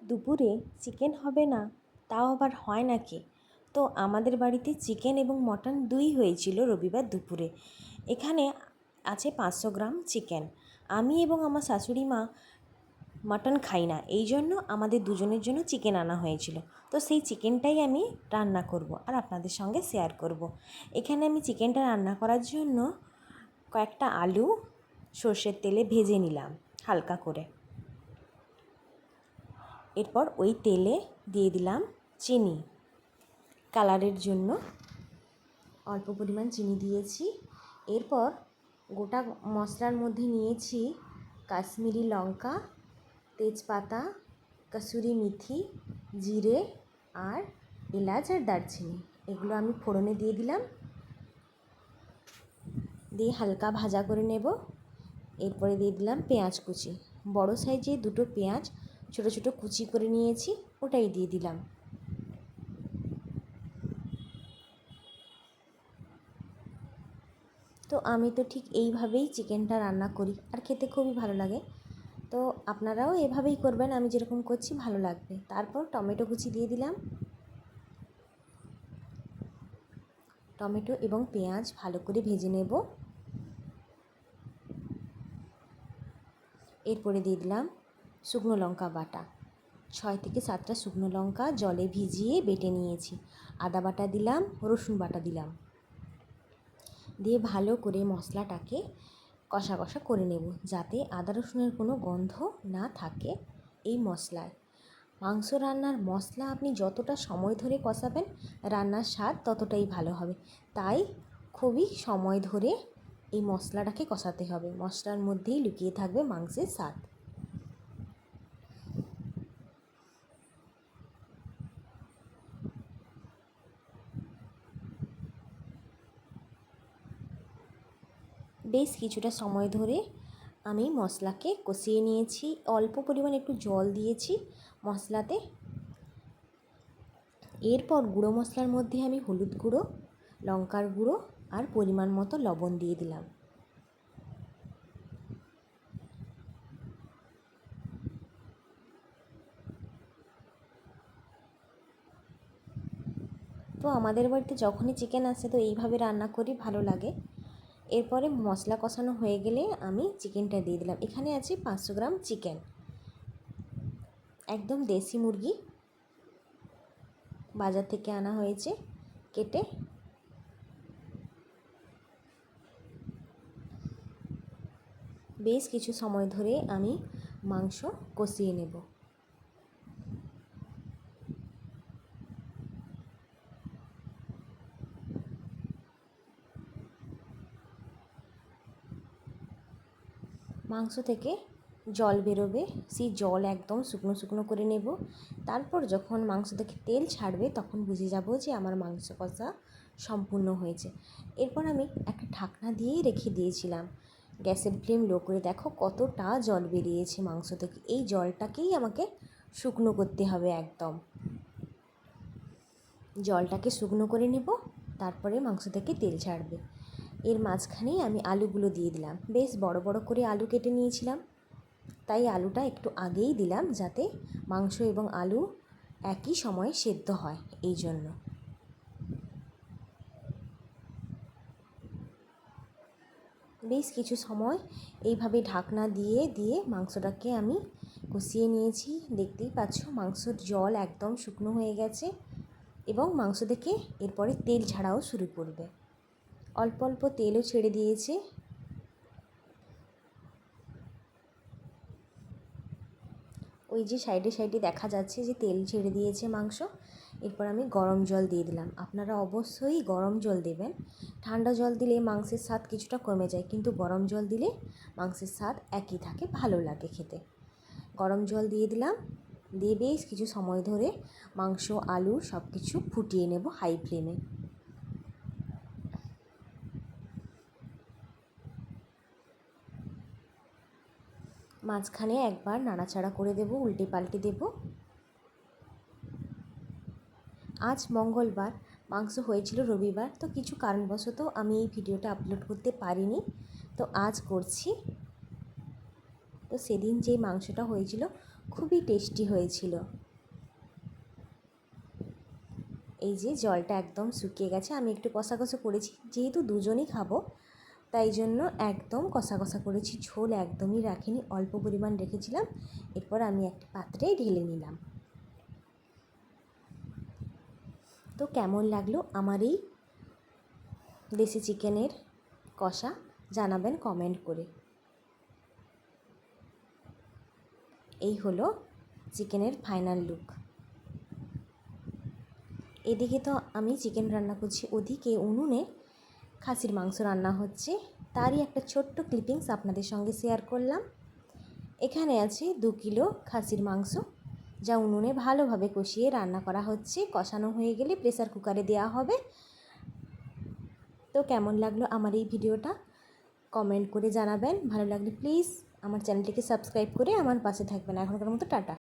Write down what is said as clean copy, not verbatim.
দুপুরে চিকেন হবে না, তাও আবার হয় নাকি? তো আমাদের বাড়িতে চিকেন এবং মটন দুই হয়েছিল রবিবার দুপুরে। এখানে আছে 500 গ্রাম চিকেন। আমি এবং আমার শাশুড়ি মা মাটন খাই না, এই জন্য আমাদের দুজনের জন্য চিকেন আনা হয়েছিল। তো সেই চিকেনটাই আমি রান্না করব আর আপনাদের সঙ্গে শেয়ার করব। এখানে আমি চিকেনটা রান্না করার জন্য কয়েকটা আলু সর্ষের তেলে ভেজে নিলাম হালকা করে। এরপর ওই তেলে দিয়ে দিলাম চিনি, কালারের জন্য অল্প পরিমাণ চিনি দিয়েছি। এরপর গোটা মশলার মধ্যে নিয়েছি কাশ্মীরি লঙ্কা, তেজপাতা, কসুরি মেথি, জিরে আর এলাচ আর দারচিনি, এগুলো আমি ফোড়নে দিয়ে দিলাম। দিয়ে হালকা ভাজা করে নেব। এরপরে দিয়ে দিলাম পেঁয়াজ কুচি, বড় সাইজে দুটো পেঁয়াজ ছোটো ছোটো কুচি করে নিয়েছি, ওটাই দিয়ে দিলাম। তো আমি তো ঠিক এইভাবেই চিকেনটা রান্না করি আর খেতে খুবই ভালো লাগে। তো আপনারাও এভাবেই করবেন, আমি যেরকম করছি ভালো লাগবে। তারপর টমেটো কুচি দিয়ে দিলাম। টমেটো এবং পেঁয়াজ ভালো করে ভেজে নেব। এরপরে দিয়ে দিলাম শুকনো লঙ্কা বাটা, 6 থেকে 7টা শুকনো লঙ্কা জলে ভিজিয়ে বেটে নিয়েছি। আদা বাটা দিলাম, রসুন বাটা দিলাম, দিয়ে ভালো করে মশলাটাকে কষা কষা করে নেব, যাতে আদা রসুনের কোনো গন্ধ না থাকে এই মশলায়। মাংস রান্নার মশলা আপনি যতটা সময় ধরে কষাবেন, রান্নার স্বাদ ততটাই ভালো হবে। তাই খুবই সময় ধরে এই মশলাটাকে কষাতে হবে, মশলার মধ্যেই লুকিয়ে থাকবে মাংসের স্বাদ। বেশ কিছুটা সময় ধরে আমি মশলাকে কষিয়ে নিয়েছি। অল্প পরিমাণে একটু জল দিয়েছি মশলাতে। এরপর গুঁড়ো মশলার মধ্যে আমি হলুদ গুঁড়ো, লঙ্কার গুঁড়ো আর পরিমাণ মতো লবণ দিয়ে দিলাম। তো আমাদের বাড়িতে যখনই চিকেন আসে তো এইভাবে রান্না করি, ভালো লাগে। এরপরে মশলা কষানো হয়ে গেলে আমি চিকেনটা দিয়ে দিলাম। এখানে আছে 500 গ্রাম চিকেন, একদম দেশি মুরগি, বাজার থেকে আনা হয়েছে কেটে। বেশ কিছু সময় ধরে আমি মাংস কষিয়ে নেব। মাংস থেকে জল বেরোবে, সেই জল একদম শুকনো শুকনো করে নেব। তারপর যখন মাংস থেকে তেল ছাড়বে তখন বুঝে যাব যে আমার মাংস কষা সম্পূর্ণ হয়েছে। এরপর আমি একটা ঢাকনা দিয়েই রেখে দিয়েছিলাম। গ্যাসের ফ্লেম লো করে দেখো কতটা জল বেরিয়েছে মাংস থেকে। এই জলটাকেই আমাকে শুকনো করতে হবে একদম। জলটাকে শুকনো করে নেব, তারপরে মাংস থেকে তেল ছাড়বে। এর মাঝখানেই আমি আলুগুলো দিয়ে দিলাম। বেশ বড় বড় করে আলু কেটে নিয়েছিলাম, তাই আলুটা একটু আগেই দিলাম যাতে মাংস এবং আলু একই সময়ে সেদ্ধ হয়, এই জন্য। বেশ কিছু সময় এইভাবে ঢাকনা দিয়ে দিয়ে মাংসটাকে আমি কষিয়ে নিয়েছি। দেখতেই পাচ্ছ মাংসর জল একদম শুকনো হয়ে গেছে এবং মাংস থেকে এরপরে তেল ছাড়াও শুরু করবে। অল্প অল্প তেলও ছেড়ে দিয়েছে। ওই যে সাইডে সাইডে দেখা যাচ্ছে যে তেল ছেড়ে দিয়েছে মাংস। এরপর আমি গরম জল দিয়ে দিলাম। আপনারা অবশ্যই গরম জল দেবেন। ঠান্ডা জল দিলে মাংসের স্বাদ কিছুটা কমে যায়, কিন্তু গরম জল দিলে মাংসের স্বাদ একই থাকে, ভালো লাগে খেতে। গরম জল দিয়ে দিলাম, দিয়ে বেশ কিছু সময় ধরে মাংস আলু সব কিছু ফুটিয়ে নেব হাই ফ্লেমে। মাঝখানে একবার নাড়াচাড়া করে দেব, উল্টে পাল্টে দেব। আজ মঙ্গলবার, মাংস হয়েছিল রবিবার, তো কিছু কারণবশত আমি এই ভিডিওটা আপলোড করতে পারিনি, তো আজ করছি। তো সেদিন যেই মাংসটা হয়েছিল খুবই টেস্টি হয়েছিল। এই যে জলটা একদম শুকিয়ে গেছে, আমি একটু কষা কষা করেছি, যেহেতু দুজনই খাবো তাই জন্য একদম কষা কষা করেছি, ঝোল একদমই রাখিনি, অল্প পরিমাণ রেখেছিলাম। এরপর আমি একটা পাত্রে ঢেলে নিলাম। তো কেমন লাগলো আমার এই দেশি চিকেনের কষা জানাবেন কমেন্ট করে। এই হলো চিকেনের ফাইনাল লুক। এদিকে তো আমি চিকেন রান্না করছি, ওদিকে উনুনে খাসির মাংস রান্না হচ্ছে, তারই একটা ছোট্ট ক্লিপিংস আপনাদের সঙ্গে শেয়ার করলাম। এখানে আছে 2 কিলো খাসির মাংস, যা উনুনে ভালোভাবে কষিয়ে রান্না করা হচ্ছে। কষানো হয়ে গেলে প্রেসার কুকারে দেওয়া হবে। তো কেমন লাগলো আমার এই ভিডিওটা কমেন্ট করে জানাবেন। ভালো লাগলে প্লিজ আমার চ্যানেলটিকে সাবস্ক্রাইব করে আমার পাশে থাকবেন। এখনকার মতো টাটা।